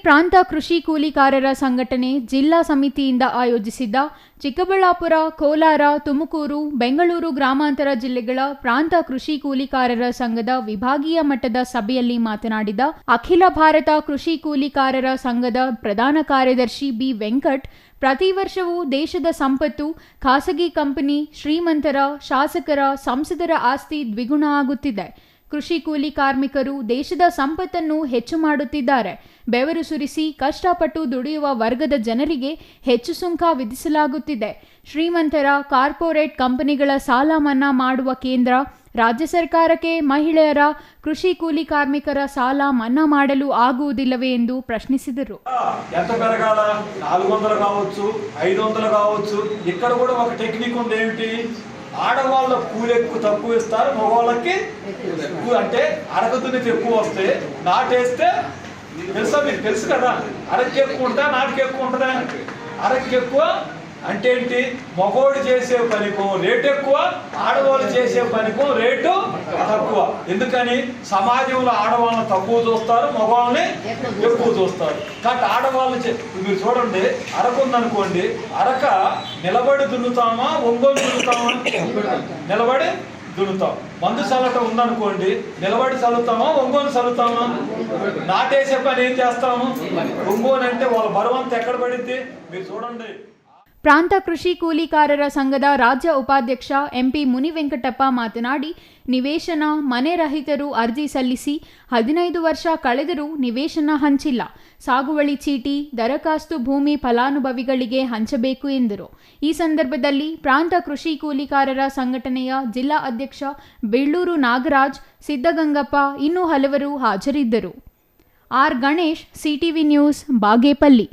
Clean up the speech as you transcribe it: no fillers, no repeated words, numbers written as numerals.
ಪ್ರಾಂತ ಕೃಷಿ ಕೂಲಿಕಾರರ ಸಂಘಟನೆ ಜಿಲ್ಲಾ ಸಮಿತಿಯಿಂದ ಆಯೋಜಿಸಿದ್ದ ಚಿಕ್ಕಬಳ್ಳಾಪುರ, ಕೋಲಾರ, ತುಮಕೂರು, ಬೆಂಗಳೂರು ಗ್ರಾಮಾಂತರ ಜಿಲ್ಲೆಗಳ ಪ್ರಾಂತ ಕೃಷಿ ಕೂಲಿಕಾರರ ಸಂಘದ ವಿಭಾಗೀಯ ಮಟ್ಟದ ಸಭೆಯಲ್ಲಿ ಮಾತನಾಡಿದ ಅಖಿಲ ಭಾರತ ಕೃಷಿ ಕೂಲಿಕಾರರ ಸಂಘದ ಪ್ರಧಾನ ಕಾರ್ಯದರ್ಶಿ ಬಿ ವೆಂಕಟ್, ಪ್ರತಿ ವರ್ಷವೂ ದೇಶದ ಸಂಪತ್ತು ಖಾಸಗಿ ಕಂಪನಿ, ಶ್ರೀಮಂತರ, ಶಾಸಕರ, ಸಂಸದರ ಆಸ್ತಿ ದ್ವಿಗುಣ ಆಗುತ್ತಿದೆ. ಕೃಷಿ ಕೂಲಿ ಕಾರ್ಮಿಕರು ದೇಶದ ಸಂಪತ್ತನ್ನು ಹೆಚ್ಚು ಮಾಡುತ್ತಿದ್ದಾರೆ. ಬೆವರು ಸುರಿಸಿ ಕಷ್ಟಪಟ್ಟು ದುಡಿಯುವ ವರ್ಗದ ಜನರಿಗೆ ಹೆಚ್ಚು ಸುಂಕ ವಿಧಿಸಲಾಗುತ್ತಿದೆ. ಶ್ರೀಮಂತರ ಕಾರ್ಪೊರೇಟ್ ಕಂಪನಿಗಳ ಸಾಲ ಮನ್ನಾ ಮಾಡುವ ಕೇಂದ್ರ ರಾಜ್ಯ ಸರ್ಕಾರಕ್ಕೆ ಮಹಿಳೆಯರ ಕೃಷಿ ಕೂಲಿ ಕಾರ್ಮಿಕರ సాల మన్నా ಮಾಡಲು ఆగుವುದಿಲ್ಲవే ಎಂದು ప్రశ్నిಸಿದರು. ఎంత పెరగాల 400 కావచ్చు 500 కావచ్చు. ఇక్కడ కూడా ఒక టెక్నిక్ ఉంది. ఏమిటి? ఆడవాళ్ళ కూలి తక్కువ ఇస్తారు, మగవాళ్ళకి ఎక్కువ. అంటే అరగదునికి ఎక్కువ వస్తే నాటేస్తే తెలుసా, మీకు తెలుసు కదా, అరకి ఎక్కువ ఉంటుందా నాటికి ఎక్కువ ఉంటుందా? అరకి ఎక్కువ అంటే ఏంటి? మగోడు చేసే పనికో రేటు ఎక్కువ, ఆడవాళ్ళు చేసే పనికో రేటు తక్కువ. ఎందుకని? సమాజంలో ఆడవాళ్ళని తక్కువ చూస్తారు, మగవాళ్ళని ఎక్కువ చూస్తారు. కాబట్టి ఆడవాళ్ళు మీరు చూడండి, అరకు ఉందనుకోండి, అరక నిలబడి దున్నుతామా ఒంగోలు దున్నుతామా? నిలబడి దున్నుతాం. మందు చల్లటం ఉందనుకోండి, నిలబడి చల్లుతామా ఒంగోలు చల్లుతామా? నాటేసే పని ఏం చేస్తాము? ఒంగోలు అంటే వాళ్ళ బరువంతా ఎక్కడ పడిద్ది మీరు చూడండి. ಪ್ರಾಂತ ಕೃಷಿ ಕೂಲಿಕಾರರ ಸಂಘದ ರಾಜ್ಯ ಉಪಾಧ್ಯಕ್ಷ ಎಂಪಿ ಮುನಿವೆಂಕಟಪ್ಪ ಮಾತನಾಡಿ, ನಿವೇಶನ ಮನೆ ರಹಿತರು ಅರ್ಜಿ ಸಲ್ಲಿಸಿ 15 ವರ್ಷ ಕಳೆದರೂ ನಿವೇಶನ ಹಂಚಿಲ್ಲ. ಸಾಗುವಳಿ ಚೀಟಿ, ದರಖಾಸ್ತು ಭೂಮಿ ಫಲಾನುಭವಿಗಳಿಗೆ ಹಂಚಬೇಕು ಎಂದರು. ಈ ಸಂದರ್ಭದಲ್ಲಿ ಪ್ರಾಂತ ಕೃಷಿ ಕೂಲಿಕಾರರ ಸಂಘಟನೆಯ ಜಿಲ್ಲಾ ಅಧ್ಯಕ್ಷ ಬೆಳ್ಳೂರು ನಾಗರಾಜ್, ಸಿದ್ದಗಂಗಪ್ಪ ಇನ್ನೂ ಹಲವರು ಹಾಜರಿದ್ದರು. R Ganesh, CTV news, Bagepalli.